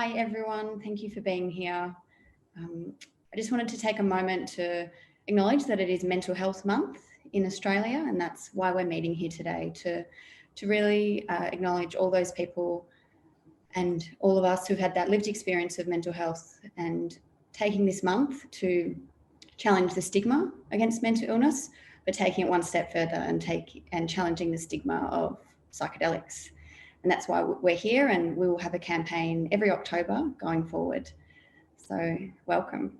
Hi, everyone. Thank you for being here. I just wanted to take a moment to acknowledge that it is Mental Health Month in Australia, and that's why we're meeting here today to really acknowledge all those people and all of us who've had that lived experience of mental health, and taking this month to challenge the stigma against mental illness, but taking it one step further and challenging the stigma of psychedelics. And that's why we're here, and we will have a campaign every October going forward. So welcome.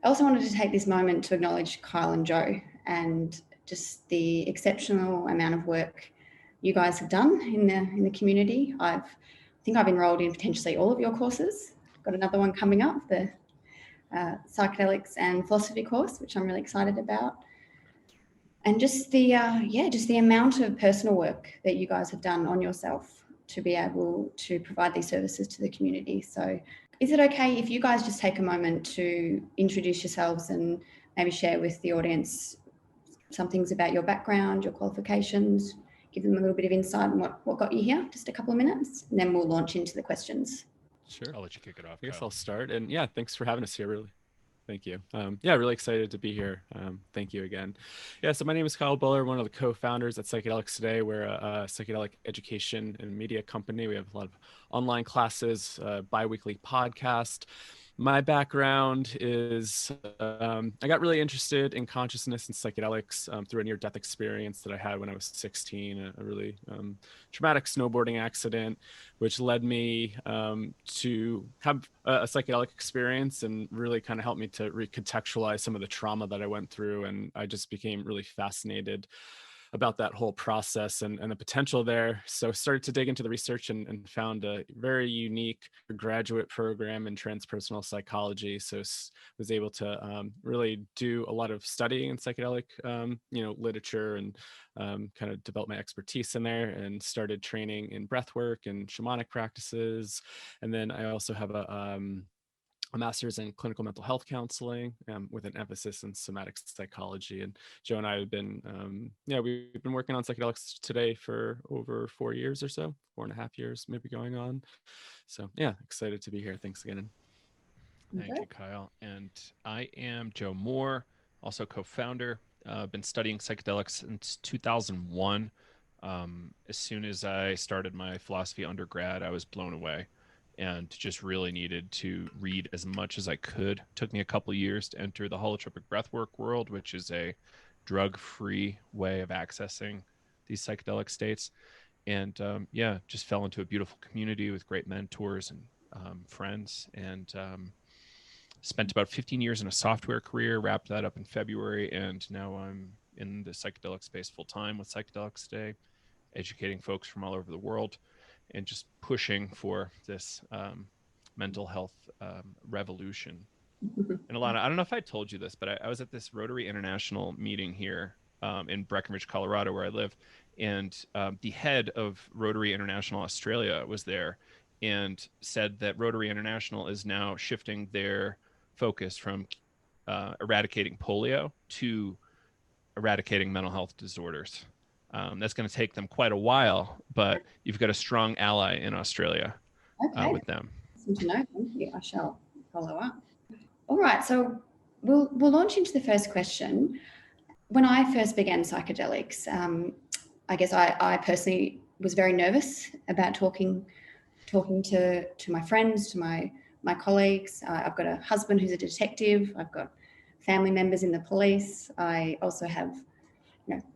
I also wanted to take this moment to acknowledge Kyle and Joe and just the exceptional amount of work you guys have done in the community. I think I've enrolled in potentially all of your courses. I've got another one coming up, the Psychedelics and Philosophy course, which I'm really excited about. And just the amount of personal work that you guys have done on yourself to be able to provide these services to the community. So is it okay if you guys just take a moment to introduce yourselves and maybe share with the audience some things about your background, your qualifications, give them a little bit of insight on what got you here, just a couple of minutes, and then we'll launch into the questions. Sure. I'll let you kick it off. I guess I'll start. And yeah, thanks for having us here. Really. Thank you. Really excited to be here. Thank you again. Yeah, so my name is Kyle Buller, one of the co-founders at Psychedelics Today. We're a psychedelic education and media company. We have a lot of online classes, bi-weekly podcast. My background is I got really interested in consciousness and psychedelics through a near-death experience that I had when I was 16, a really traumatic snowboarding accident, which led me to have a psychedelic experience and really kind of helped me to recontextualize some of the trauma that I went through. And I just became really fascinated about that whole process and the potential there. So started to dig into the research and found a very unique graduate program in transpersonal psychology. So was able to really do a lot of studying in psychedelic, literature and kind of develop my expertise in there, and started training in breathwork and shamanic practices. And then I also have a master's in clinical mental health counseling with an emphasis in somatic psychology. And Joe and I have been, we've been working on Psychedelics Today for over 4 years or so, 4.5 years, maybe going on. So yeah, excited to be here. Thanks again. Thank you, Kyle. And I am Joe Moore, also co-founder. I've been studying psychedelics since 2001. As soon as I started my philosophy undergrad, I was blown away and just really needed to read as much as I could. It took me a couple of years to enter the holotropic breathwork world, which is a drug-free way of accessing these psychedelic states. And just fell into a beautiful community with great mentors and friends, and spent about 15 years in a software career, wrapped that up in February, and now I'm in the psychedelic space full-time with Psychedelics Today, educating folks from all over the world and just pushing for this mental health revolution. And Alana, I don't know if I told you this, but I was at this Rotary International meeting here in Breckenridge, Colorado, where I live. And the head of Rotary International Australia was there and said that Rotary International is now shifting their focus from eradicating polio to eradicating mental health disorders. That's going to take them quite a while, but you've got a strong ally in Australia with them. Awesome to know. Thank you. I shall follow up. All right, so we'll launch into the first question. When I first began psychedelics, I guess I personally was very nervous about talking to my friends, to my colleagues. I've got a husband who's a detective. I've got family members in the police. I also have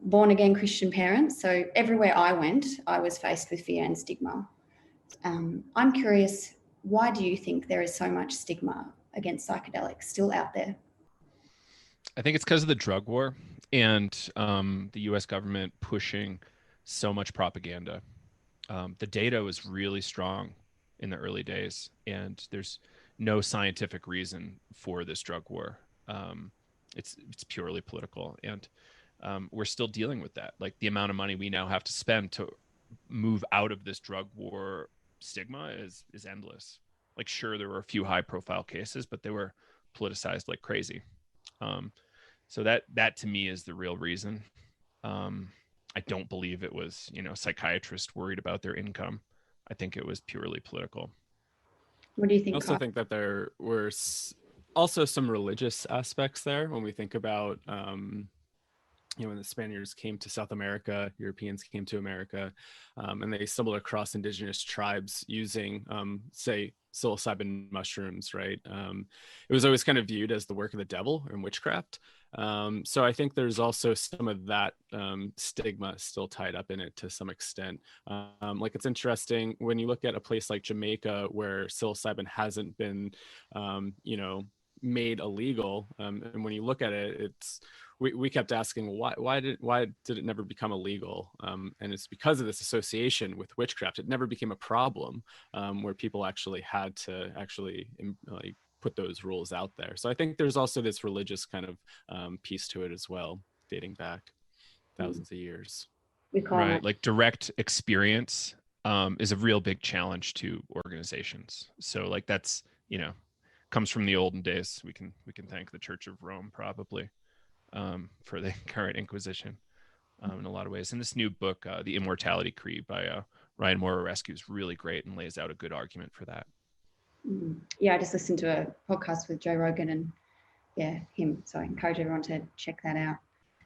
born again Christian parents. So everywhere I went, I was faced with fear and stigma. I'm curious, why do you think there is so much stigma against psychedelics still out there? I think it's because of the drug war and the US government pushing so much propaganda. The data was really strong in the early days, and there's no scientific reason for this drug war. It's purely political, and we're still dealing with that. Like, the amount of money we now have to spend to move out of this drug war stigma is endless. Like, sure, there were a few high profile cases, but they were politicized like crazy. So that to me is the real reason. I don't believe it was, psychiatrists worried about their income. I think it was purely political. What do you think, I also Kyle? think that there were also some religious aspects there when we think about, when the Spaniards came to South America, Europeans came to America, and they stumbled across indigenous tribes using, say, psilocybin mushrooms, right? It was always kind of viewed as the work of the devil and witchcraft. So I think there's also some of that stigma still tied up in it to some extent. Like, it's interesting when you look at a place like Jamaica where psilocybin hasn't been, made illegal, and when you look at it, it's we kept asking why did it never become illegal, and it's because of this association with witchcraft. It never became a problem, where people actually had to like put those rules out there. So I think there's also this religious kind of piece to it as well, dating back thousands of years. We call Right, it. like direct experience is a real big challenge to organizations. So like that's, comes from the olden days. We can thank the Church of Rome probably for the current Inquisition in a lot of ways. And this new book, The Immortality Creed by Ryan Morarescu, is really great and lays out a good argument for that. Yeah, I just listened to a podcast with Joe Rogan and him. So I encourage everyone to check that out.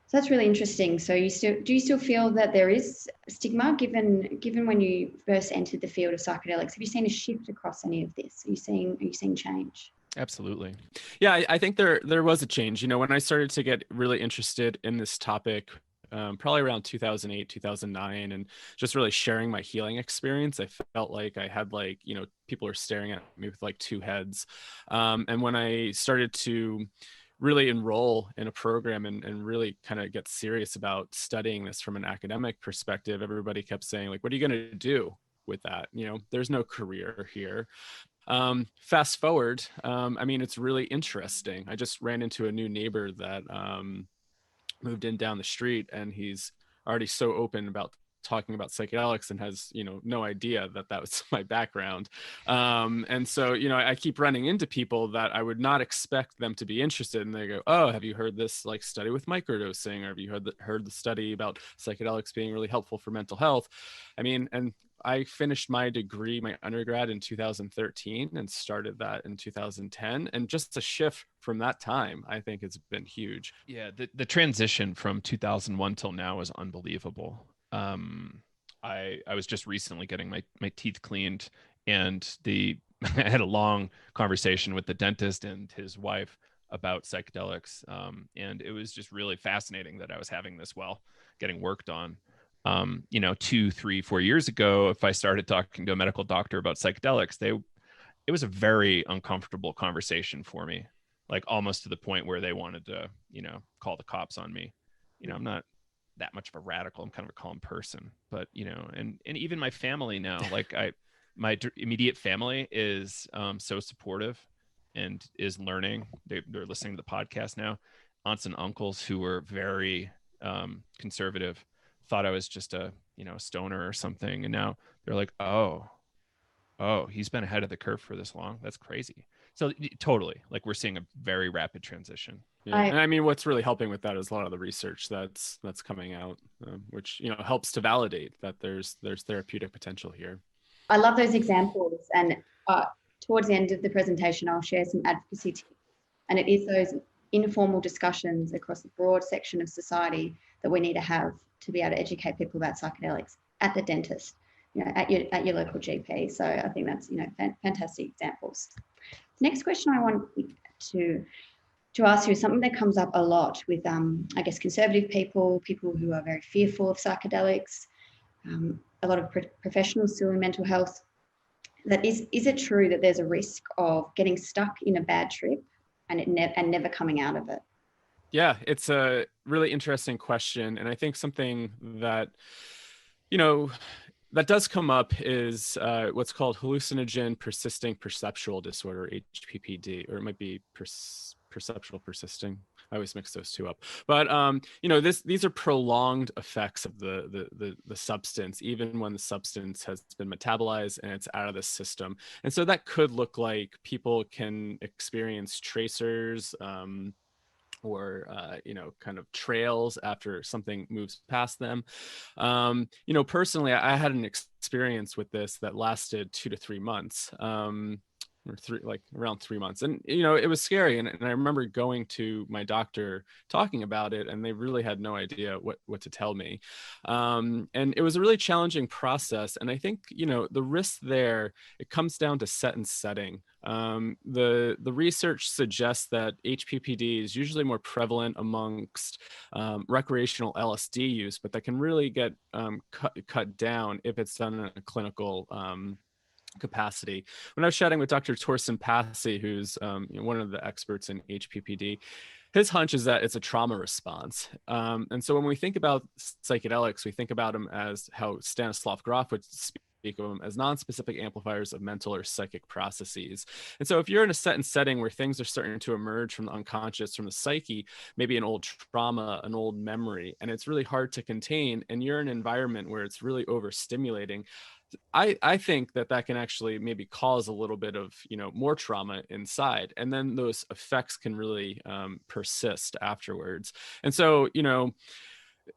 So that's really interesting. So do you still feel that there is stigma given when you first entered the field of psychedelics? Have you seen a shift across any of this? Are you seeing change? Absolutely. Yeah, I think there was a change. When I started to get really interested in this topic, probably around 2008, 2009, and just really sharing my healing experience, I felt like I had people were staring at me with like two heads. And when I started to really enroll in a program and really kind of get serious about studying this from an academic perspective, everybody kept saying, like, what are you going to do with that? There's no career here. Fast forward, it's really interesting. I just ran into a new neighbor that moved in down the street, and he's already so open about talking about psychedelics and has no idea that was my background. And so I keep running into people that I would not expect them to be interested, and they go, oh, have you heard this like study with microdosing, or have you heard the study about psychedelics being really helpful for mental health? And I finished my degree, my undergrad, in 2013 and started that in 2010. And just a shift from that time, I think it's been huge. Yeah, the transition from 2001 till now is unbelievable. I was just recently getting my teeth cleaned, and I had a long conversation with the dentist and his wife about psychedelics. And it was just really fascinating that I was having this while getting worked on. 2, 3, 4 years ago, if I started talking to a medical doctor about psychedelics, it was a very uncomfortable conversation for me, like almost to the point where they wanted to, call the cops on me. I'm not that much of a radical. I'm kind of a calm person, but and even my family now, like my immediate family is so supportive and is learning. They're listening to the podcast now. Aunts and uncles who were very conservative thought I was just a stoner or something, and now they're like, oh, he's been ahead of the curve for this long. That's crazy. So totally, like, we're seeing a very rapid transition. Yeah. And what's really helping with that is a lot of the research that's coming out, which helps to validate that there's therapeutic potential here. I love those examples, and towards the end of the presentation, I'll share some advocacy tips. And it is those informal discussions across a broad section of society that we need to have to be able to educate people about psychedelics at the dentist, at your local GP. So I think that's fantastic examples. Next question I want to ask you is something that comes up a lot with I guess conservative people who are very fearful of psychedelics, a lot of professionals still in mental health. That is it true that there's a risk of getting stuck in a bad trip and never coming out of it? Yeah, it's a really interesting question. And I think something that, that does come up is what's called hallucinogen persisting perceptual disorder, HPPD, or it might be perceptual persisting. I always mix those two up. But these are prolonged effects of the substance, even when the substance has been metabolized and it's out of the system. And so that could look like people can experience tracers, or kind of trails after something moves past them. Personally, I had an experience with this that lasted 2 to 3 months. or around 3 months. And, you know, it was scary. And I remember going to my doctor talking about it, and they really had no idea what to tell me. And it was a really challenging process. And I think, you know, the risk there, it comes down to set and setting. The research suggests that HPPD is usually more prevalent amongst recreational LSD use, but that can really get cut down if it's done in a clinical capacity. When I was chatting with Dr. Torsten Passy, who's you know, one of the experts in HPPD, his hunch is that it's a trauma response. And so when we think about psychedelics, we think about them as how Stanislav Grof would speak of them as non-specific amplifiers of mental or psychic processes. And so if you're in a set and setting where things are starting to emerge from the unconscious, from the psyche, maybe an old trauma, an old memory, and it's really hard to contain, and you're in an environment where it's really overstimulating, I think that can actually maybe cause a little bit of, you know, more trauma inside, and then those effects can really persist afterwards. And so, you know,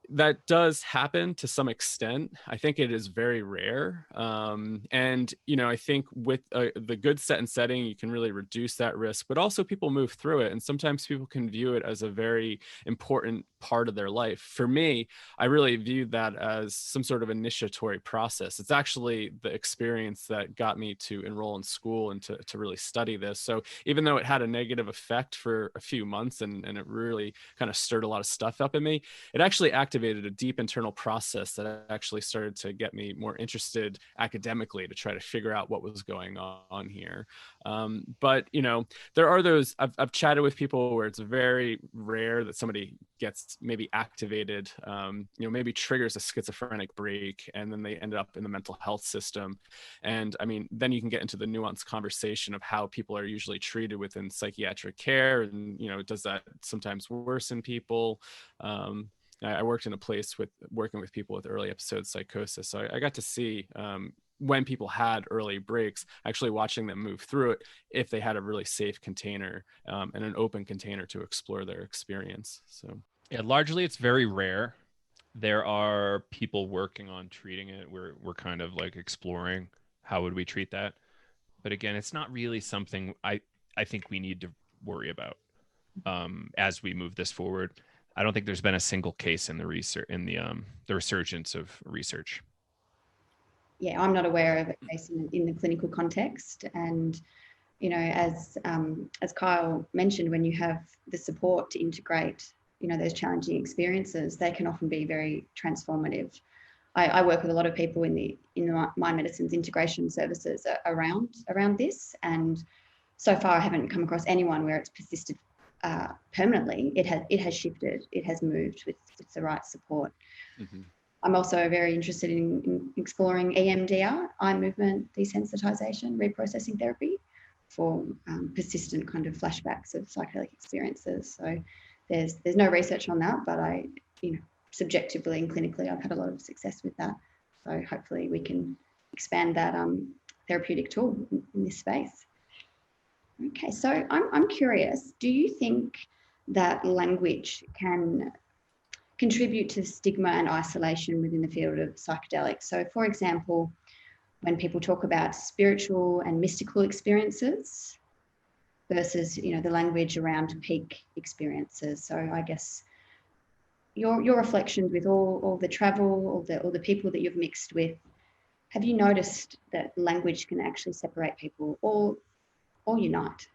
that does happen to some extent. I think it is very rare. And, you know, I think with the good set and setting, you can really reduce that risk, but also people move through it. And sometimes people can view it as a very important part of their life. For me, I really viewed that as some sort of initiatory process. It's actually the experience that got me to enroll in school and to really study this. So even though it had a negative effect for a few months and it really kind of stirred a lot of stuff up in me, it actually activated a deep internal process that actually started to get me more interested academically to try to figure out what was going on here. But, you know, there are those, I've chatted with people where it's very rare that somebody gets maybe activated, you know, maybe triggers a schizophrenic break, and then they end up in the mental health system. And I mean, then you can get into the nuanced conversation of how people are usually treated within psychiatric care. And, you know, does that sometimes worsen people? I worked in a place working with people with early episode psychosis. So I got to see when people had early breaks, actually watching them move through it, if they had a really safe container and an open container to explore their experience. So yeah, largely it's very rare. There are people working on treating it. We're kind of like exploring how would we treat that. But again, it's not really something I think we need to worry about as we move this forward. I don't think there's been a single case in the research in the resurgence of research. Yeah, I'm not aware of a case in the clinical context. And, you know, as Kyle mentioned, when you have the support to integrate, you know, those challenging experiences, they can often be very transformative. I work with a lot of people in the Mind Medicine's integration services around this, and so far I haven't come across anyone where it's persisted permanently. It has shifted, it has moved with the right support. Mm-hmm. I'm also very interested in exploring EMDR, eye movement desensitization, reprocessing therapy for persistent kind of flashbacks of psychedelic experiences. So there's no research on that, but I, you know, subjectively and clinically, I've had a lot of success with that. So hopefully we can expand that therapeutic tool in this space. Okay, so I'm curious, do you think that language can contribute to stigma and isolation within the field of psychedelics? So for example, when people talk about spiritual and mystical experiences versus, you know, the language around peak experiences. So I guess your reflections with all the travel, all the people that you've mixed with, have you noticed that language can actually separate people or unite?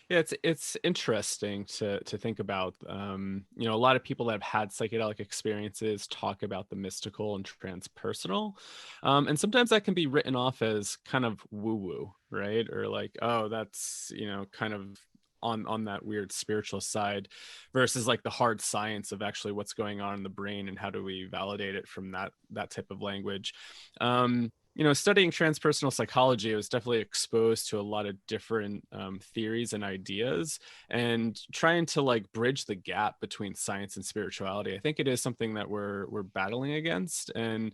Yeah, it's interesting to think about. You know, a lot of people that have had psychedelic experiences talk about the mystical and transpersonal, and sometimes that can be written off as kind of woo-woo, right? Or like, oh, that's, you know, kind of on that weird spiritual side, versus like the hard science of actually what's going on in the brain and how do we validate it from that type of language. You know, studying transpersonal psychology, I was definitely exposed to a lot of different theories and ideas, and trying to like bridge the gap between science and spirituality. I think it is something that we're battling against, and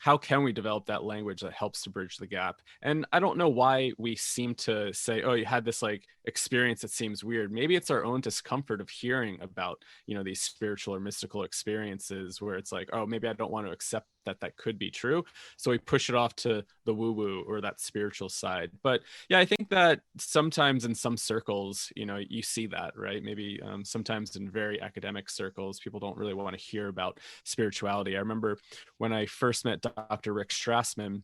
how can we develop that language that helps to bridge the gap? And I don't know why we seem to say, oh, you had this like experience that seems weird. Maybe it's our own discomfort of hearing about, you know, these spiritual or mystical experiences where it's like, oh, maybe I don't want to accept that that could be true. So we push it off to the woo-woo or that spiritual side. But yeah, I think that sometimes in some circles, you know, you see that, right? Maybe sometimes in very academic circles, people don't really want to hear about spirituality. I remember when I first met Dr. Rick Strassman,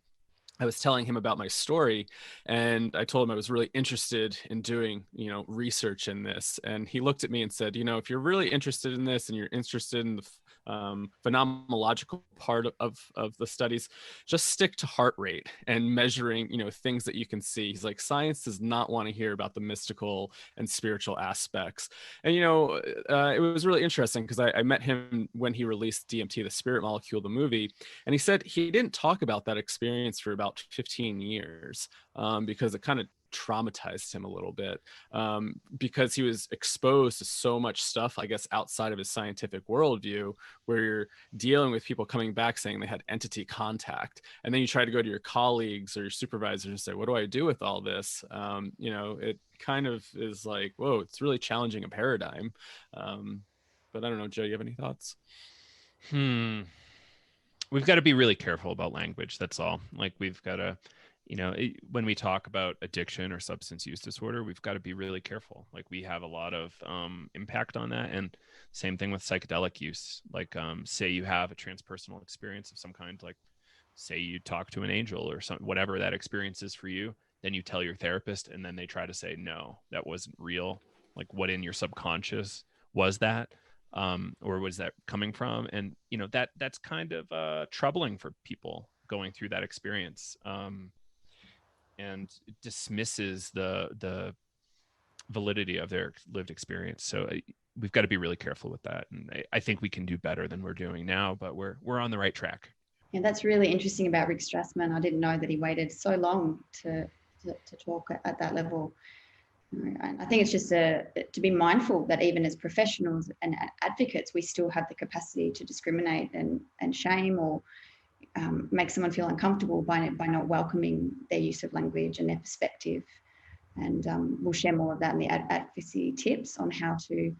I was telling him about my story, and I told him I was really interested in doing, you know, research in this. And he looked at me and said, you know, if you're really interested in this and you're interested in the phenomenological part of the studies, just stick to heart rate and measuring, you know, things that you can see. He's like, science does not want to hear about the mystical and spiritual aspects. And, you know, it was really interesting because I met him when he released DMT, the Spirit Molecule, the movie. And he said he didn't talk about that experience for about 15 years because it kind of traumatized him a little bit because he was exposed to so much stuff, I guess, outside of his scientific worldview, where you're dealing with people coming back saying they had entity contact. And then you try to go to your colleagues or your supervisors and say, what do I do with all this? You know, it kind of is like, whoa, it's really challenging a paradigm. But I don't know, Joe, you have any thoughts? We've got to be really careful about language. That's all. Like, we've got to, you know, when we talk about addiction or substance use disorder, we've got to be really careful. Like, we have a lot of impact on that. And same thing with psychedelic use. Like, say you have a transpersonal experience of some kind, like say you talk to an angel or something, whatever that experience is for you, then you tell your therapist and then they try to say, no, that wasn't real. Like, what in your subconscious was that? Or was that coming from? And, you know, that's kind of troubling for people going through that experience, and dismisses the validity of their lived experience. So we've got to be really careful with that. And I think we can do better than we're doing now, but we're on the right track. Yeah, that's really interesting about Rick Strassman. I didn't know that he waited so long to talk at that level. I think it's just to be mindful that even as professionals and advocates, we still have the capacity to discriminate and shame or make someone feel uncomfortable by not welcoming their use of language and their perspective. And we'll share more of that in the advocacy tips on how to,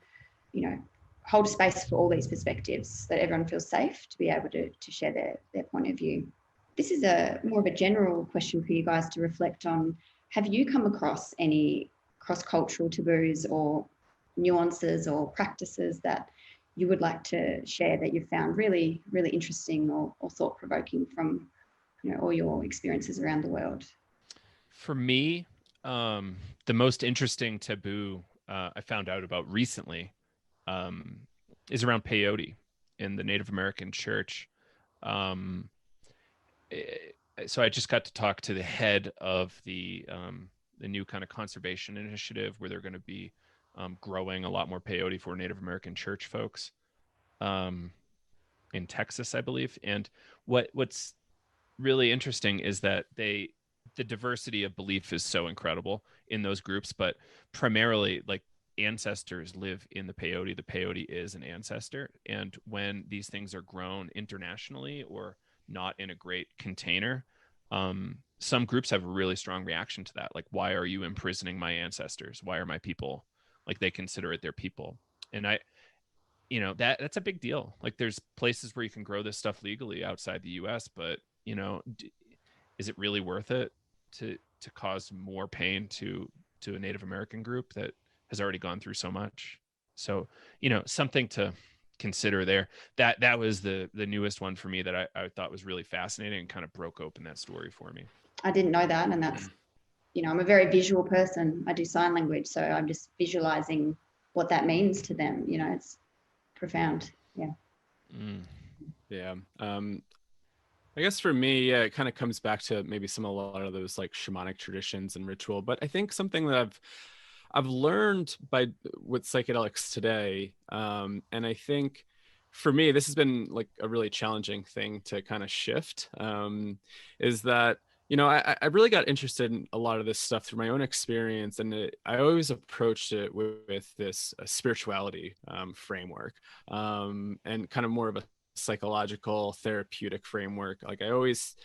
you know, hold space for all these perspectives so that everyone feels safe to be able to share their point of view. This is more of a general question for you guys to reflect on. Have you come across any cross-cultural taboos or nuances or practices that you would like to share that you've found really, really interesting or thought-provoking from, you know, all your experiences around the world? For me, the most interesting taboo I found out about recently is around peyote in the Native American church. So I just got to talk to the head of the new kind of conservation initiative where they're going to be growing a lot more peyote for Native American church folks in Texas, I believe. And what's really interesting is that the diversity of belief is so incredible in those groups, but primarily, like, ancestors live in the peyote. The peyote is an ancestor. And when these things are grown internationally or not in a great container, some groups have a really strong reaction to that. Like, why are you imprisoning my ancestors? Why are my people, like, they consider it their people? And you know, that's a big deal. Like, there's places where you can grow this stuff legally outside the US, but, you know, is it really worth it to cause more pain to a Native American group that has already gone through so much? So, you know, something to consider there. That was the newest one for me that I thought was really fascinating and kind of broke open that story for me. I didn't know that. And that's, you know, I'm a very visual person. I do sign language. So I'm just visualizing what that means to them. You know, it's profound. Yeah. Yeah. I guess for me, yeah, it kind of comes back to maybe a lot of those like shamanic traditions and ritual. But I think something that I've learned with Psychedelics Today, and I think for me, this has been like a really challenging thing to kind of shift, is that, you know, I really got interested in a lot of this stuff through my own experience. And I always approached it with this spirituality framework, and kind of more of a psychological therapeutic framework. Like I always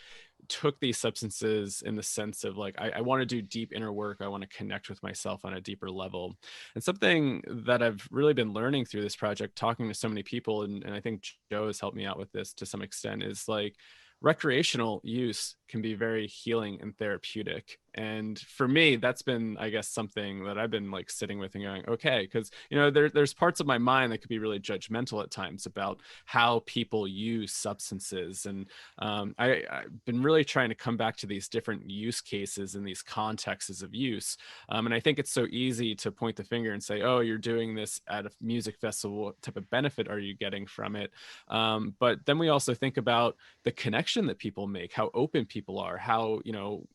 took these substances in the sense of like, I want to do deep inner work. I want to connect with myself on a deeper level. And something that I've really been learning through this project, talking to so many people, and I think Joe has helped me out with this to some extent, is like recreational use can be very healing and therapeutic. And for me, that's been, I guess, something that I've been like sitting with and going, okay, because, you know, there's parts of my mind that could be really judgmental at times about how people use substances. And I've been really trying to come back to these different use cases and these contexts of use. And I think it's so easy to point the finger and say, oh, you're doing this at a music festival. What type of benefit are you getting from it? But then we also think about the connection that people make, how open people are, how, you know,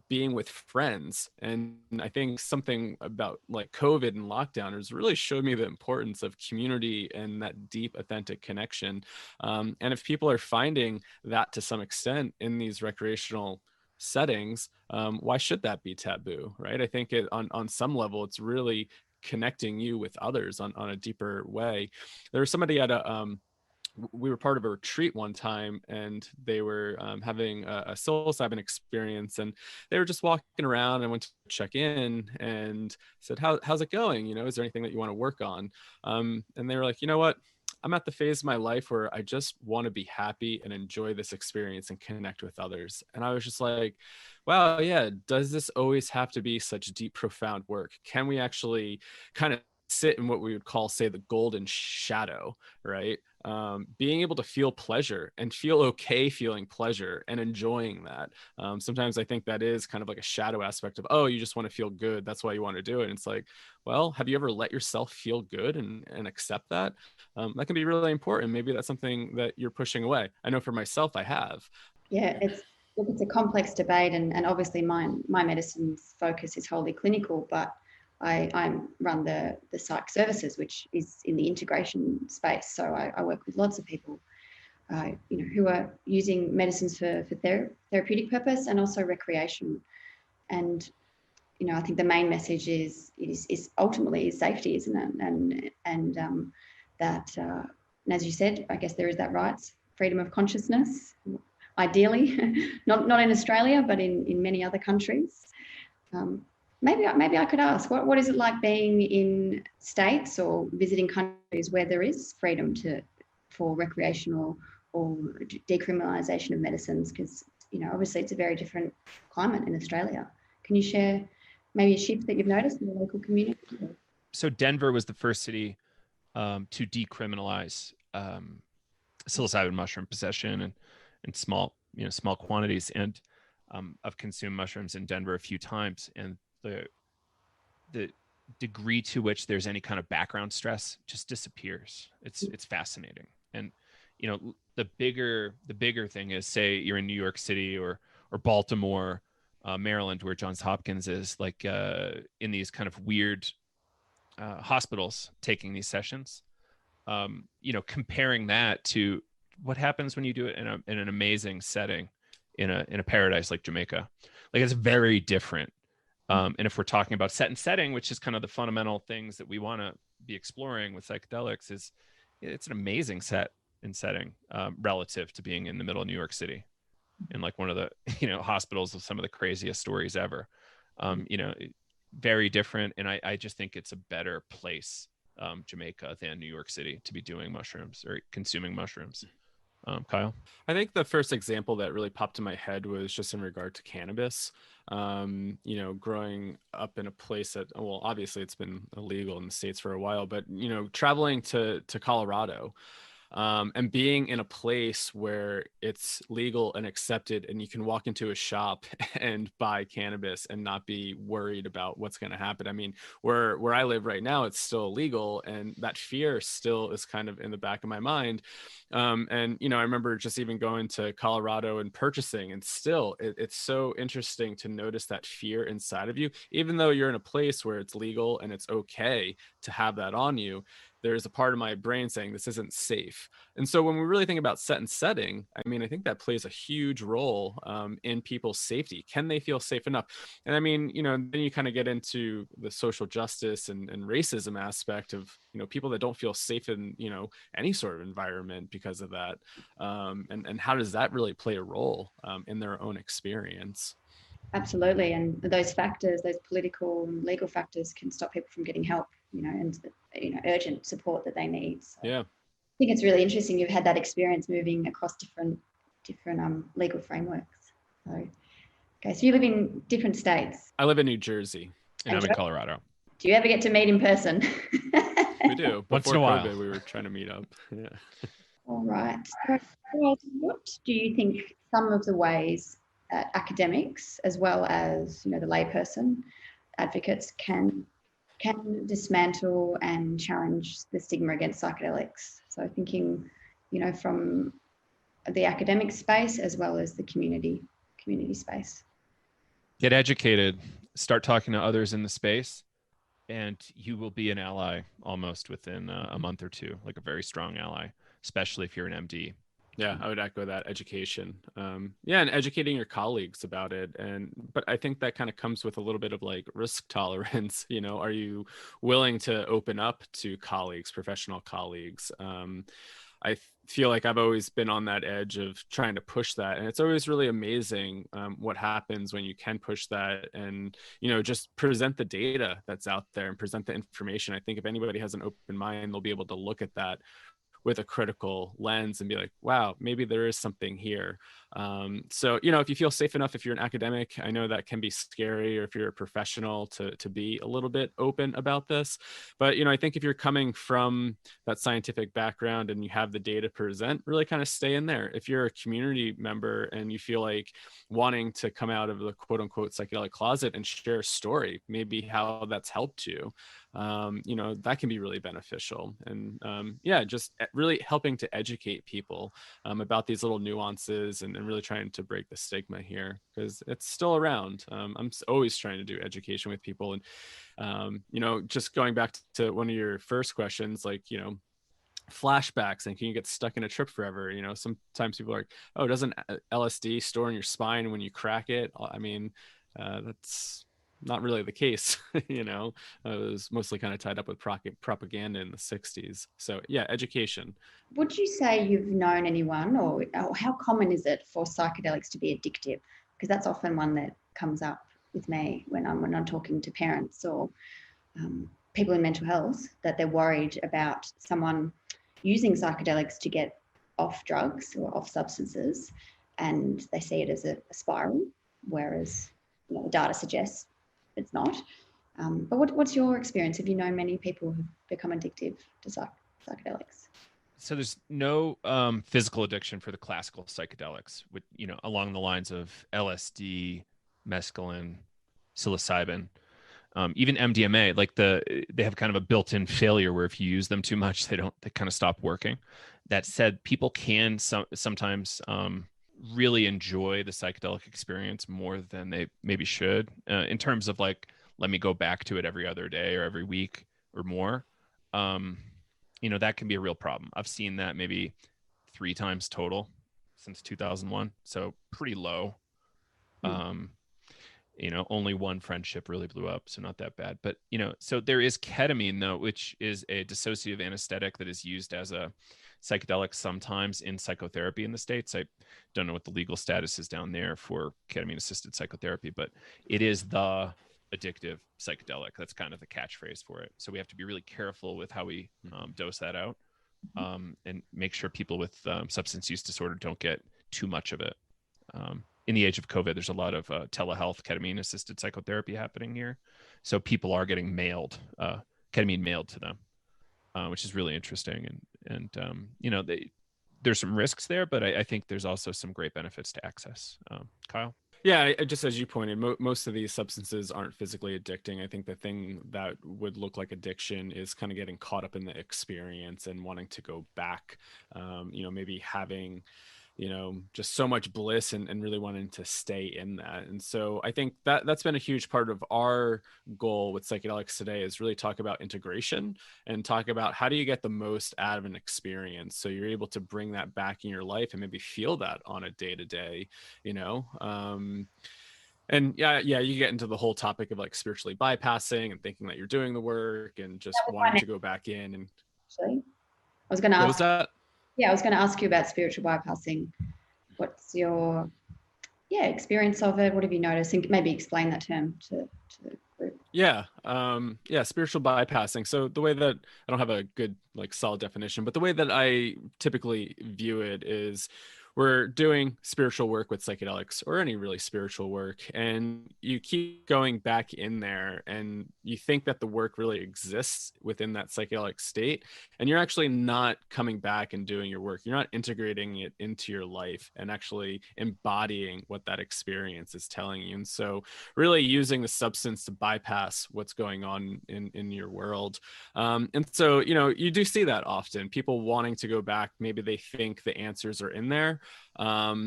being with friends. And I think something about like COVID and lockdown has really showed me the importance of community and that deep, authentic connection. And if people are finding that to some extent in these recreational settings, why should that be taboo, right? I think on some level, it's really connecting you with others on a deeper way. There was somebody at we were part of a retreat one time, and they were having a psilocybin experience, and they were just walking around. And went to check in and said, how's it going? You know, is there anything that you want to work on? And they were like, you know what? I'm at the phase of my life where I just want to be happy and enjoy this experience and connect with others. And I was just like, wow, yeah, does this always have to be such deep, profound work? Can we actually kind of sit in what we would call, say, the golden shadow, right? Being able to feel pleasure and feel okay feeling pleasure and enjoying that. Sometimes I think that is kind of like a shadow aspect of, oh, you just want to feel good, that's why you want to do it. And it's like, well, have you ever let yourself feel good and accept that? That can be really important. Maybe that's something that you're pushing away. I know for myself, I have. Yeah, it's a complex debate, and obviously my medicine's focus is wholly clinical, but I run the psych services, which is in the integration space. So I work with lots of people, you know, who are using medicines for therapeutic purpose and also recreation. And you know, I think the main message is ultimately safety, isn't it? And that, and as you said, I guess there is that rights, freedom of consciousness, ideally, not in Australia, but in many other countries. Maybe I could ask, what is it like being in states or visiting countries where there is freedom for recreational or decriminalisation of medicines? Because, you know, obviously it's a very different climate in Australia. Can you share maybe a shift that you've noticed in the local community? So Denver was the first city to decriminalize psilocybin mushroom possession and small quantities. And I've consumed mushrooms in Denver a few times, and the degree to which there's any kind of background stress just disappears. It's fascinating. And you know, the bigger thing is, say you're in New York City or Baltimore, Maryland, where Johns Hopkins is, like in these kind of weird hospitals taking these sessions. You know, comparing that to what happens when you do it in an amazing setting in a paradise like Jamaica. Like, it's very different. And if we're talking about set and setting, which is kind of the fundamental things that we want to be exploring with psychedelics, it's an amazing set and setting relative to being in the middle of New York City in like one of the, you know, hospitals of some of the craziest stories ever. You know, very different. And I just think it's a better place, Jamaica, than New York City to be doing mushrooms or consuming mushrooms. Kyle? I think the first example that really popped in my head was just in regard to cannabis. You know, growing up in a place that, well, obviously it's been illegal in the States for a while, but, you know, traveling to Colorado, and being in a place where it's legal and accepted, and you can walk into a shop and buy cannabis and not be worried about what's going to happen. I mean, where I live right now, it's still illegal, and that fear still is kind of in the back of my mind. And, you know, I remember just even going to Colorado and purchasing, and still it's so interesting to notice that fear inside of you, even though you're in a place where it's legal and it's okay to have that on you. there's a part of my brain saying this isn't safe. And so when we really think about set and setting, I mean, I think that plays a huge role in people's safety. Can they feel safe enough? And I mean, then you kind of get into the social justice and racism aspect of, people that don't feel safe in, any sort of environment because of that. And how does that really play a role in their own experience? Absolutely. And those factors, those political and legal factors, can stop people from getting help, and urgent support that they need. So yeah. I think it's really interesting you've had that experience moving across different legal frameworks. So you live in different states. I live in New Jersey. And I'm in Colorado. Do you ever get to meet in person? We do. Once in a while. COVID, we were trying to meet up. Yeah. All right. So what do you think some of the ways that academics, as well as the layperson, advocates, can dismantle and challenge the stigma against psychedelics? So thinking, from the academic space as well as the community space. Get educated, start talking to others in the space, and you will be an ally almost within a month or two, like a very strong ally, especially if you're an MD. Yeah, I would echo that. Education. And educating your colleagues about it. But I think that kind of comes with a little bit of like risk tolerance. Are you willing to open up to colleagues, professional colleagues? I feel like I've always been on that edge of trying to push that. And it's always really amazing what happens when you can push that and, just present the data that's out there and present the information. I think if anybody has an open mind, they'll be able to look at that with a critical lens and be like, wow, maybe there is something here. So, if you feel safe enough, if you're an academic, I know that can be scary, or if you're a professional, to be a little bit open about this. But, I think if you're coming from that scientific background and you have the data present, really kind of stay in there. If you're a community member and you feel like wanting to come out of the quote unquote psychedelic closet and share a story, maybe how that's helped you, that can be really beneficial. And just really helping to educate people about these little nuances and really trying to break the stigma here, because it's still around. I'm always trying to do education with people. And, just going back to one of your first questions, like, flashbacks and can you get stuck in a trip forever? Sometimes people are like, oh, doesn't LSD store in your spine when you crack it? I mean, that's not really the case. It was mostly kind of tied up with propaganda in the 60s. So yeah, education. Would you say you've known anyone, or how common is it for psychedelics to be addictive? Because that's often one that comes up with me when I'm talking to parents or people in mental health, that they're worried about someone using psychedelics to get off drugs or off substances, and they see it as a spiral, whereas the data suggests it's not. But what's your experience? Have you known many people who've become addictive to psychedelics? So there's no physical addiction for the classical psychedelics, with, along the lines of LSD, mescaline, psilocybin, even MDMA. Like they have kind of a built-in failure where if you use them too much, they kind of stop working. That said, people can sometimes really enjoy the psychedelic experience more than they maybe should, in terms of like, let me go back to it every other day or every week or more. That can be a real problem. I've seen that maybe 3 times total since 2001. So pretty low. Only one friendship really blew up, so not that bad. But, so there is ketamine though, which is a dissociative anesthetic that is used as a psychedelic sometimes in psychotherapy in the States. I don't know what the legal status is down there for ketamine assisted psychotherapy, but it is the addictive psychedelic. That's kind of the catchphrase for it. So we have to be really careful with how we dose that out, and make sure people with substance use disorder don't get too much of it. In the age of COVID, there's a lot of telehealth ketamine assisted psychotherapy happening here. So people are getting ketamine mailed to them, which is really interesting. And there's some risks there, but I think there's also some great benefits to access. Kyle? Yeah, just as you pointed, most of these substances aren't physically addicting. I think the thing that would look like addiction is kind of getting caught up in the experience and wanting to go back, maybe having just so much bliss and really wanting to stay in that. And so I think that that's been a huge part of our goal with Psychedelics Today, is really talk about integration and talk about how do you get the most out of an experience so you're able to bring that back in your life and maybe feel that on a day-to-day, and you get into the whole topic of like spiritually bypassing and thinking that you're doing the work and just wanting to go back in. And actually, I was going to what ask. Was that? Yeah, I was going to ask you about spiritual bypassing. What's your experience of it? What have you noticed? And maybe explain that term to the group. Spiritual bypassing. So the way that, I don't have a good like solid definition, but the way that I typically view it is, we're doing spiritual work with psychedelics, or any really spiritual work, and you keep going back in there and you think that the work really exists within that psychedelic state, and you're actually not coming back and doing your work. You're not integrating it into your life and actually embodying what that experience is telling you. And so really using the substance to bypass what's going on in your world. And so, you do see that often, people wanting to go back. Maybe they think the answers are in there. I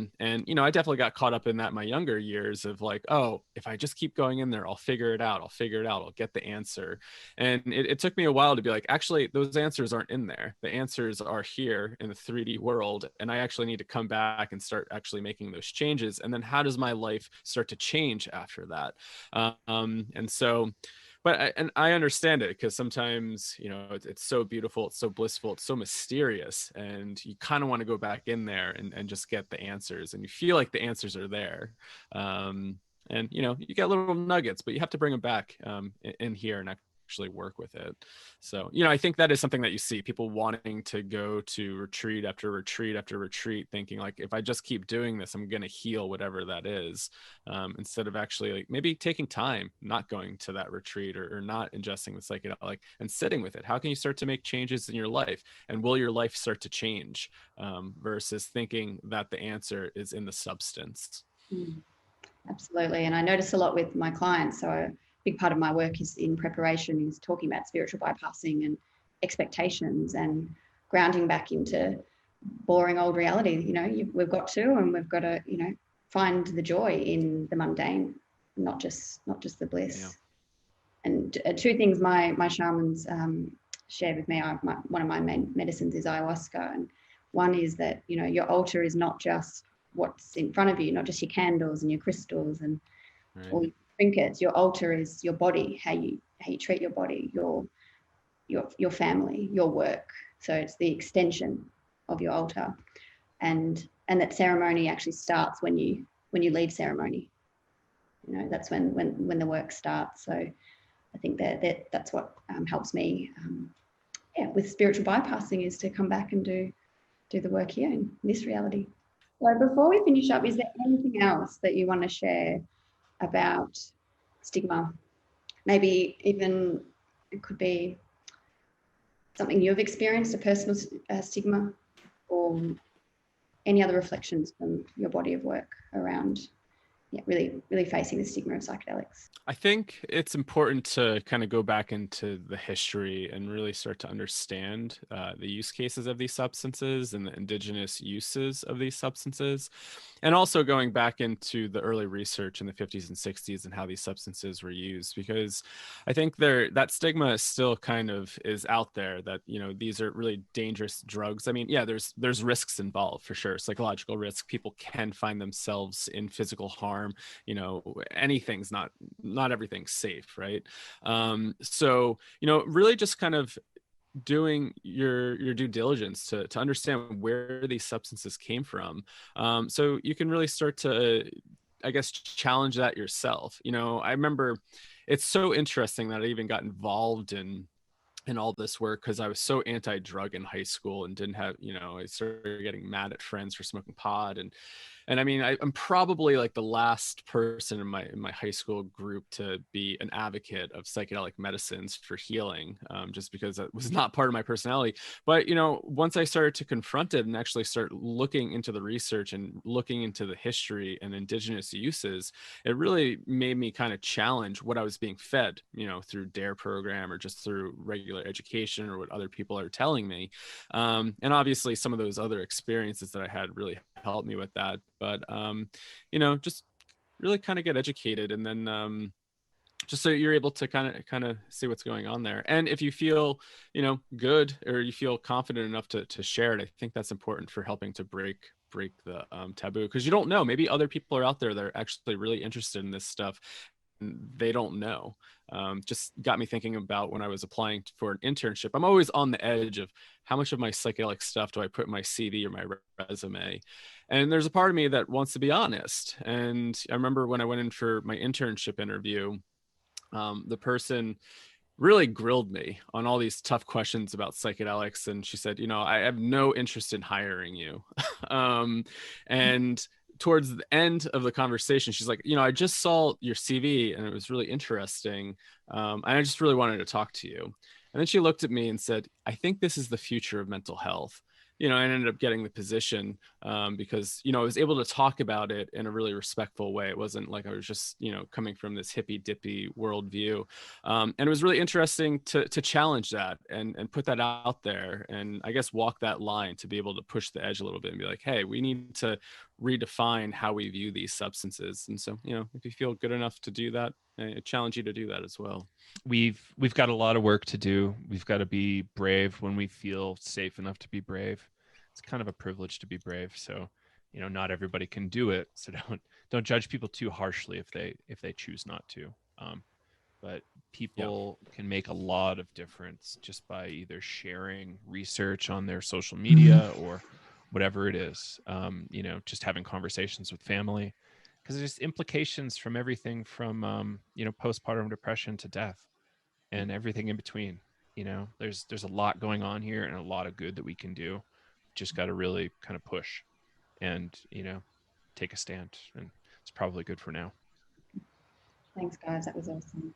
definitely got caught up in that in my younger years of like, oh, if I just keep going in there, I'll figure it out. I'll get the answer. And it took me a while to be like, actually, those answers aren't in there. The answers are here in the 3D world. And I actually need to come back and start actually making those changes. And then how does my life start to change after that? I understand it, because sometimes, it's so beautiful, it's so blissful, it's so mysterious, and you kind of want to go back in there and just get the answers, and you feel like the answers are there. You get little nuggets, but you have to bring them back in here and actually work with it. So, I think that is something that you see people wanting to go to retreat after retreat after retreat, thinking like, if I just keep doing this, I'm going to heal whatever that is, instead of actually like maybe taking time, not going to that retreat or not ingesting the psychedelic and sitting with it. How can you start to make changes in your life? And will your life start to change, versus thinking that the answer is in the substance? Absolutely. And I notice a lot with my clients. So a big part of my work is in preparation, is talking about spiritual bypassing and expectations and grounding back into boring old reality. We've got to find the joy in the mundane, not just the bliss. Yeah. And two things my shamans shared with me. One of my main medicines is ayahuasca, and one is that your altar is not just what's in front of you, not just your candles and your crystals and all your trinkets. Your altar is your body, how you treat your body, your family, your work. So it's the extension of your altar, and that ceremony actually starts when you leave ceremony. That's when the work starts. So I think that's what helps me with spiritual bypassing, is to come back and do the work here in this reality. So before we finish up, is there anything else that you want to share about stigma? Maybe even it could be something you've experienced, a personal stigma, or any other reflections from your body of work around really facing the stigma of psychedelics. I think it's important to kind of go back into the history and really start to understand the use cases of these substances and the indigenous uses of these substances. And also going back into the early research in the 50s and 60s and how these substances were used, because I think that stigma still kind of is out there that, these are really dangerous drugs. I mean, yeah, there's risks involved for sure. Psychological risk. People can find themselves in physical harm. Anything's not everything's safe, right? So, really just kind of doing your due diligence to understand where these substances came from, so you can really start to, I guess, challenge that yourself. I remember it's so interesting that I even got involved in all this work because I was so anti-drug in high school and didn't have, I started getting mad at friends for smoking pot. And I mean, I'm probably like the last person in my high school group to be an advocate of psychedelic medicines for healing, just because that was not part of my personality. But, once I started to confront it and actually start looking into the research and looking into the history and indigenous uses, it really made me kind of challenge what I was being fed, through DARE program or just through regular regular education or what other people are telling me. And obviously some of those other experiences that I had really helped me with that. But, you know, just really kind of get educated, and then just so you're able to kind of see what's going on there. And if you feel, you know, good, or you feel confident enough to share it, I think that's important for helping to break the taboo, because you don't know, maybe other people are out there that are actually really interested in this stuff and they don't know. Just got me thinking about when I was applying for an internship. I'm always on the edge of how much of my psychedelic stuff do I put in my CV or my resume. And there's a part of me that wants to be honest. And I remember when I went in for my internship interview, the person really grilled me on all these tough questions about psychedelics. And she said, you know, I have no interest in hiring you. And towards the end of the conversation, she's like, you know, I just saw your CV and it was really interesting. And I just really wanted to talk to you. And then she looked at me and said, I think this is the future of mental health. You know, I ended up getting the position because, you know, I was able to talk about it in a really respectful way. It wasn't like I was just, you know, coming from this hippy dippy worldview. And it was really interesting to challenge that and put that out there. And I guess walk that line to be able to push the edge a little bit and be like, hey, we need to redefine how we view these substances. And so, you know, if you feel good enough to do that, I challenge you to do that as well. We've got a lot of work to do. We've got to be brave when we feel safe enough to be brave. It's kind of a privilege to be brave. So, you know, not everybody can do it. So don't judge people too harshly if they choose not to. But people can make a lot of difference just by either sharing research on their social media or whatever it is. You know, just having conversations with family, because there's implications from everything from you know, postpartum depression to death and everything in between. You know, there's a lot going on here and a lot of good that we can do. Just got to really kind of push and, you know, take a stand, and it's probably good for now. Thanks, guys. That was awesome.